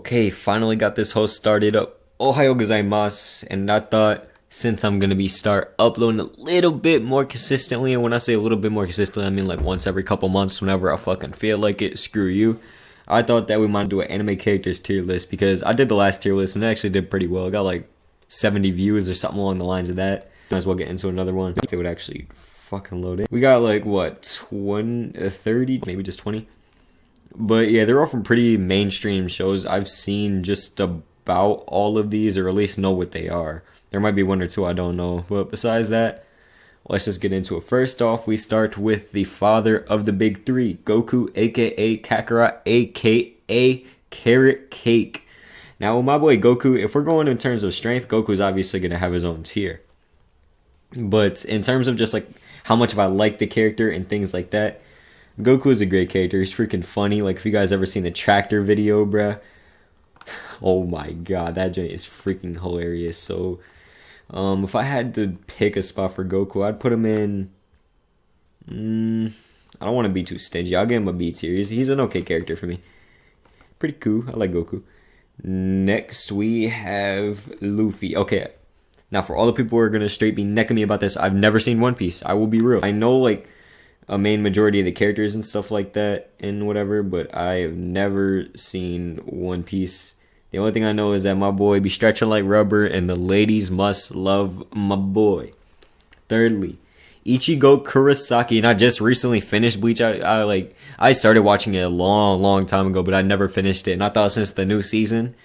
Okay, finally got this host started up. Ohayo gozaimasu. And I thought since I'm gonna be start uploading a little bit more consistently, and when I say a little bit more consistently, I mean like once every couple months whenever I fucking feel like it, screw you. I thought that we might do an anime characters tier list because I did the last tier list and it actually did pretty well. I got like 70 views or something along the lines of that. Might as well get into another one. I think they would actually fucking load it. We got like what, 20, 30, maybe just 20. But yeah, they're all from pretty mainstream shows. I've seen just about all of these, or at least know what they are. There might be one or two I don't know. But besides that, let's just get into it. First off, we start with the father of the big three, Goku, aka Kakarot, aka Carrot Cake. Now, with my boy Goku, if we're going in terms of strength, Goku's obviously going to have his own tier. But in terms of just like how much of I like the character and things like that, Goku is a great character. He's freaking funny. Like, if you guys ever seen the tractor video, bruh. Oh my god, that joint is freaking hilarious. So, if I had to pick a spot for Goku, I'd put him in... I don't want to be too stingy. I'll give him a B tier. He's an okay character for me. Pretty cool. I like Goku. Next, we have Luffy. Okay, now for all the people who are going to straight be necking me about this, I've never seen One Piece. I will be real. I know, like, a main majority of the characters and stuff like that and whatever, but I have never seen One Piece. The only thing I know is that my boy be stretching like rubber and the ladies must love my boy. Thirdly, Ichigo Kurosaki, and I just recently finished Bleach. I started watching it a long time ago, but I never finished it. And I thought since the new season,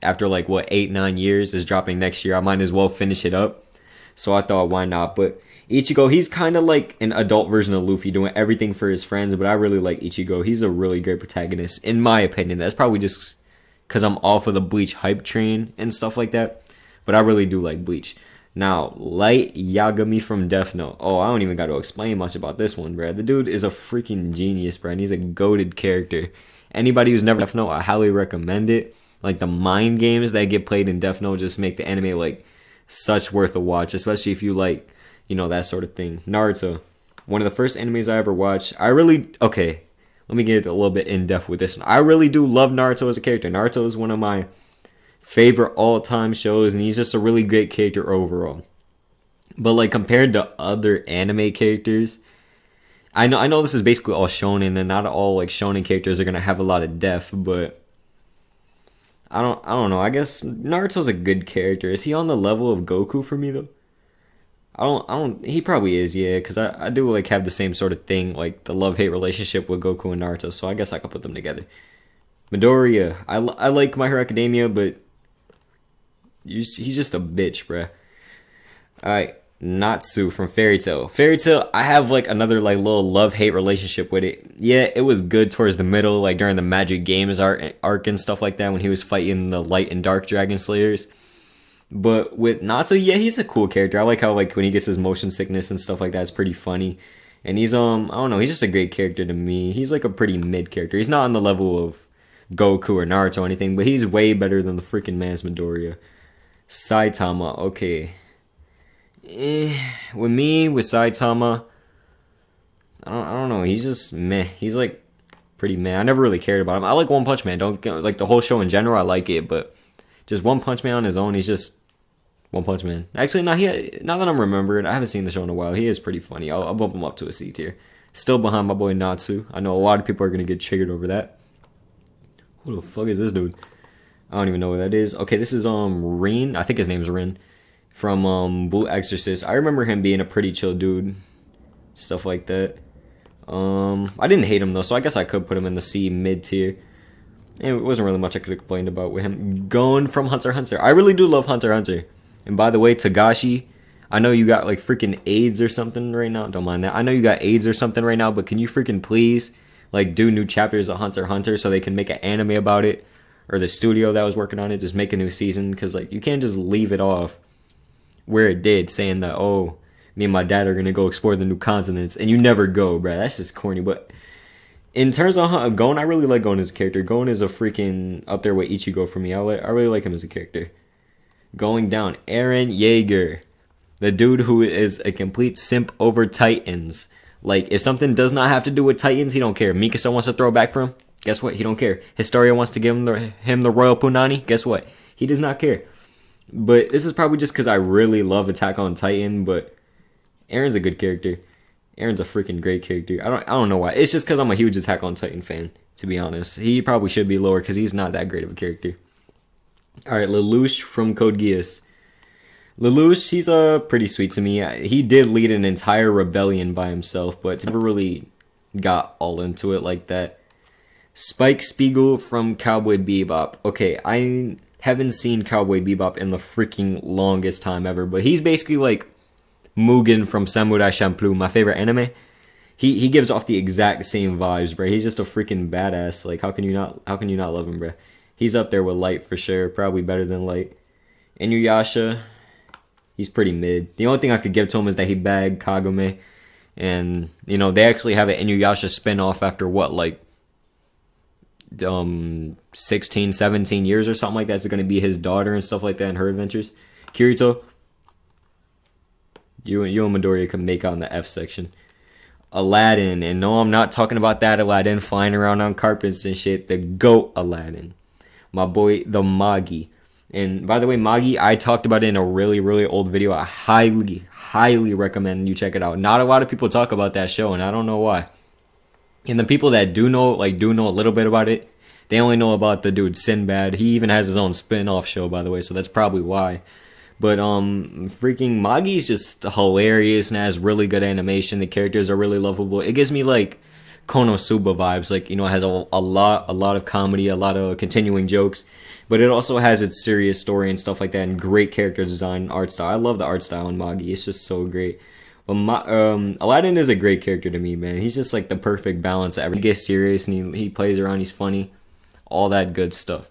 after like what 8-9 years is dropping next year, I might as well finish it up. So I thought, why not? But Ichigo, he's kind of like an adult version of Luffy, doing everything for his friends, but I really like Ichigo. He's a really great protagonist, in my opinion. That's probably just because I'm off of the Bleach hype train and stuff like that, but I really do like Bleach. Now, Light Yagami from Death Note. Oh, I don't even got to explain much about this one, bruh. The dude is a freaking genius, bruh, and he's a goated character. Anybody who's never Death Note, I highly recommend it. Like, the mind games that get played in Death Note just make the anime, like, such worth a watch, especially if you like, you know, that sort of thing. Naruto, one of the first animes I ever watched. Okay, let me get a little bit in depth with this one. I really do love Naruto as a character. Naruto is one of my favorite all-time shows, and he's just a really great character overall. But like compared to other anime characters, I know this is basically all shonen, and not all like shonen characters are gonna have a lot of depth, but I don't know. I guess Naruto's a good character. Is he on the level of Goku for me though? He probably is, yeah, because I do like have the same sort of thing, like the love-hate relationship with Goku and Naruto, so I guess I could put them together. Midoriya, I like My Hero Academia, but he's just a bitch, bruh. Alright, Natsu from Fairy Tail. Fairy Tail, I have like another like little love-hate relationship with it. Yeah, it was good towards the middle, like during the Magic Games arc and stuff like that, when he was fighting the Light and Dark Dragon Slayers. But with Natsu, yeah, he's a cool character. I like how like when he gets his motion sickness and stuff like that, it's pretty funny. And he's I don't know, he's just a great character to me. He's like a pretty mid character. He's not on the level of Goku or Naruto or anything, but he's way better than the freaking man's Midoriya. Saitama, okay. With Saitama, I don't know. He's just meh. He's like pretty meh. I never really cared about him. I like One Punch Man. Don't like the whole show in general. I like it, but just One Punch Man on his own, he's just One Punch Man. Actually, now that I'm remembering, I haven't seen the show in a while. He is pretty funny. I'll bump him up to a C tier. Still behind my boy Natsu. I know a lot of people are gonna get triggered over that. Who the fuck is this dude? I don't even know what that is. Okay, this is Rin. I think his name's Rin from Blue Exorcist. I remember him being a pretty chill dude, stuff like that. I didn't hate him though, so I guess I could put him in the C mid tier. And it wasn't really much I could have complained about with him. Gon from Hunter x Hunter. I really do love Hunter x Hunter. And by the way, Tagashi, I know you got like freaking AIDS or something right now. Don't mind that. I know you got AIDS or something right now, but can you freaking please like do new chapters of Hunter x Hunter so they can make an anime about it? Or the studio that was working on it just make a new season, because like you can't just leave it off where it did, saying that, oh, me and my dad are gonna go explore the new continents, and you never go, bruh. That's just corny. But in terms of Gon, I really like Gon as a character. Gon is a freaking up there with Ichigo for me. I really like him as a character. Going down, Eren Yeager, the dude who is a complete simp over Titans. Like, if something does not have to do with Titans, he don't care. Mikasa wants to throw it back for him, Guess what? He don't care. Historia wants to give him the royal punani. Guess what? He does not care. But this is probably just because I really love Attack on Titan. But Aaron's a good character. Aaron's a freaking great character. I don't know why. It's just because I'm a huge Attack on Titan fan, to be honest. He probably should be lower because he's not that great of a character. All right, Lelouch from Code Geass. Lelouch, he's pretty sweet to me. He did lead an entire rebellion by himself, but never really got all into it like that. Spike Spiegel from Cowboy Bebop. Okay, I haven't seen Cowboy Bebop in the freaking longest time ever, but he's basically like Mugen from Samurai Champloo, my favorite anime. He gives off the exact same vibes, bro. He's just a freaking badass. Like, how can you not love him, bro? He's up there with Light for sure, probably better than Light. Inuyasha, he's pretty mid. The only thing I could give to him is that he bagged Kagome, and you know they actually have an Inuyasha spinoff after what, like 16, 17 years or something like that. It's going to be his daughter and stuff like that in her adventures. Kirito, you and Midoriya can make out in the F section. Aladdin, and no, I'm not talking about that Aladdin flying around on carpets and shit. The GOAT Aladdin, my boy, the Magi. And by the way, Magi, I talked about it in a really, really old video. I highly, highly recommend you check it out. Not a lot of people talk about that show, and I don't know why. And the people that do know a little bit about it, they only know about the dude Sinbad. He even has his own spin-off show, by the way, so that's probably why. But freaking Magi's just hilarious and has really good animation. The characters are really lovable. It gives me like Konosuba vibes. Like, you know, it has a lot of comedy, a lot of continuing jokes, but it also has its serious story and stuff like that, and great character design, art style. I love the art style in Magi. It's just so great. But Aladdin is a great character to me, man. He's just like the perfect balance. He gets serious and he plays around. He's funny, all that good stuff.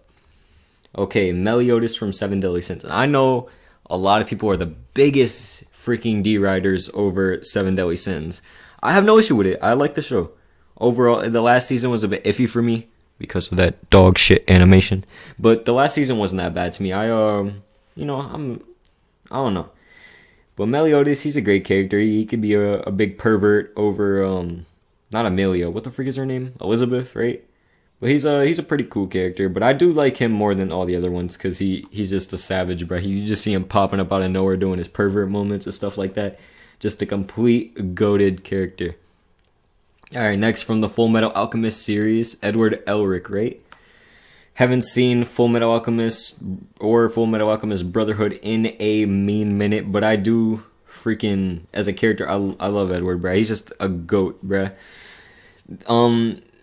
Okay, Meliodas from Seven Deadly Sins. I know a lot of people are the biggest freaking deriders over Seven Deadly Sins. I have no issue with it. I like the show. Overall, the last season was a bit iffy for me because of that dog shit animation. But the last season wasn't that bad to me. I don't know. But Meliodas, he's a great character. He could be a big pervert over, not Amelia. What the freak is her name? Elizabeth, right? But he's a pretty cool character, but I do like him more than all the other ones because he's just a savage, bro. You just see him popping up out of nowhere doing his pervert moments and stuff like that. Just a complete goated character. All right, next from the Full Metal Alchemist series, Edward Elric, right? Haven't seen Full Metal Alchemist or Full Metal Alchemist Brotherhood in a mean minute, but I do freaking, as a character, I love Edward, bro. He's just a goat, bro.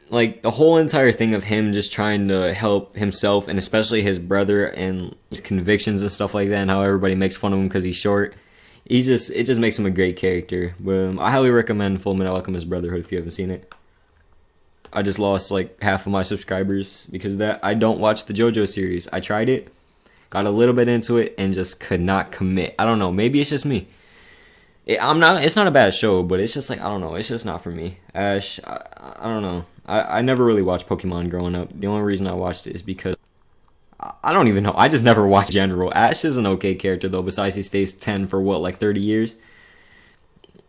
Like, the whole entire thing of him just trying to help himself and especially his brother and his convictions and stuff like that, and how everybody makes fun of him because he's short. It just makes him a great character. But I highly recommend Full Metal Alchemist Brotherhood if you haven't seen it. I just lost like half of my subscribers because of that. I don't watch the JoJo series. I tried it, got a little bit into it, and just could not commit. I don't know. Maybe it's just me. It's not a bad show, but it's just like, I don't know. It's just not for me. Ash, I don't know. I never really watched Pokemon growing up. The only reason I watched it is because I don't even know. I just never watched General. Ash is an okay character though. Besides, he stays 10 for what, like 30 years.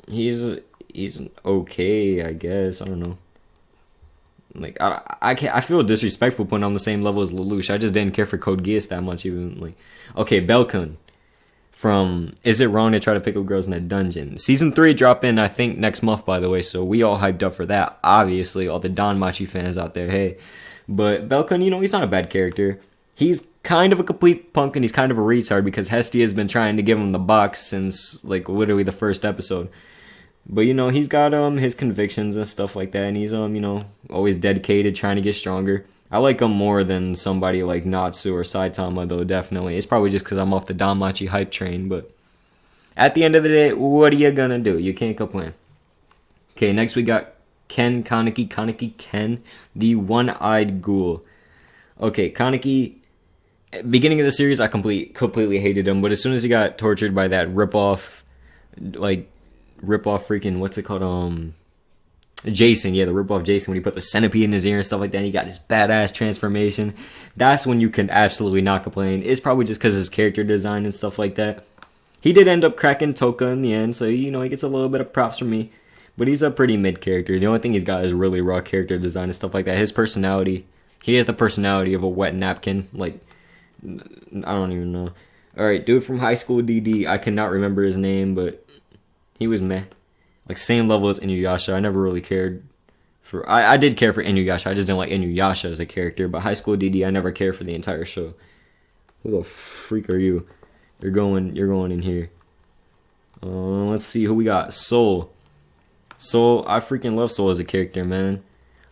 He's okay, I guess. I don't know. Like I feel disrespectful putting him on the same level as Lelouch. I just didn't care for Code Geass that much. Even like, okay, Belkun from Is It Wrong to Try to Pick Up Girls in a Dungeon? Season 3 drop in, I think, next month, by the way, so we all hyped up for that. Obviously, all the Danmachi fans out there, hey. But Belkun, you know, he's not a bad character. He's kind of a complete punk and he's kind of a retard because Hestia has been trying to give him the box since, like, literally the first episode. But, you know, he's got his convictions and stuff like that, and he's, you know, always dedicated, trying to get stronger. I like him more than somebody like Natsu or Saitama, though, definitely. It's probably just because I'm off the Danmachi hype train, but at the end of the day, what are you gonna do? You can't complain. Okay, next we got Kaneki Ken, the one-eyed ghoul. Okay, Kaneki, beginning of the series, I completely hated him, but as soon as he got tortured by that rip-off freaking, what's it called, Jason, yeah, the rip-off Jason, when he put the centipede in his ear and stuff like that, and he got this badass transformation, that's when you can absolutely not complain. It's probably just because his character design and stuff like that. He did end up cracking Toka in the end, so, you know, he gets a little bit of props from me. But he's a pretty mid character. The only thing he's got is really raw character design and stuff like that. His personality, he has the personality of a wet napkin. Like, I don't even know. Alright, dude from High School DD. I cannot remember his name, but he was meh. Like, same level as Inuyasha. I never really cared for... I did care for Inuyasha. I just didn't like Inuyasha as a character. But High School DD, I never cared for the entire show. Who the freak are you? You're going in here. Let's see who we got. Soul. Soul, I freaking love Soul as a character, man.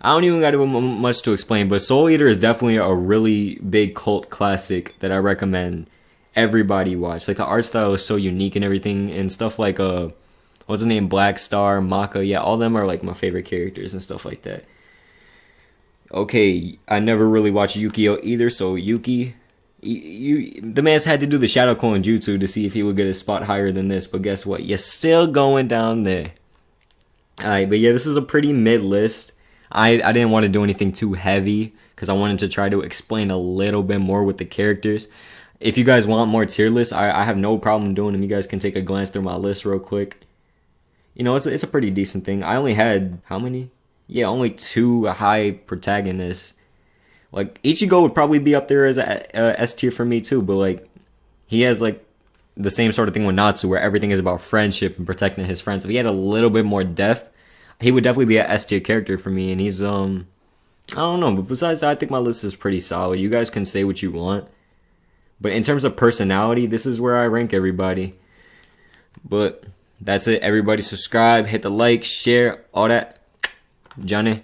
I don't even got much to explain, but Soul Eater is definitely a really big cult classic that I recommend everybody watch. Like, the art style is so unique and everything, and stuff like what's his name, Black Star, Maka, yeah, all of them are like my favorite characters and stuff like that. Okay, I never really watched Yukio either, so Yuki, the man's had to do the Shadow Clone Jutsu to see if he would get a spot higher than this, but guess what? You're still going down there. Alright, but yeah, this is a pretty mid list. I didn't want to do anything too heavy because I wanted to try to explain a little bit more with the characters. If you guys want more tier lists, I have no problem doing them. You guys can take a glance through my list real quick. You know, it's a pretty decent thing. I only had, how many? Yeah, only 2 high protagonists. Like, Ichigo would probably be up there as a S tier for me too, but like, he has like the same sort of thing with Natsu where everything is about friendship and protecting his friends. If he had a little bit more depth, he would definitely be an S tier character for me, and he's I don't know, but besides that, I think my list is pretty solid. You guys can say what you want, but in terms of personality, this is where I rank everybody. But that's it. Everybody subscribe, hit the like, share, all that. Johnny.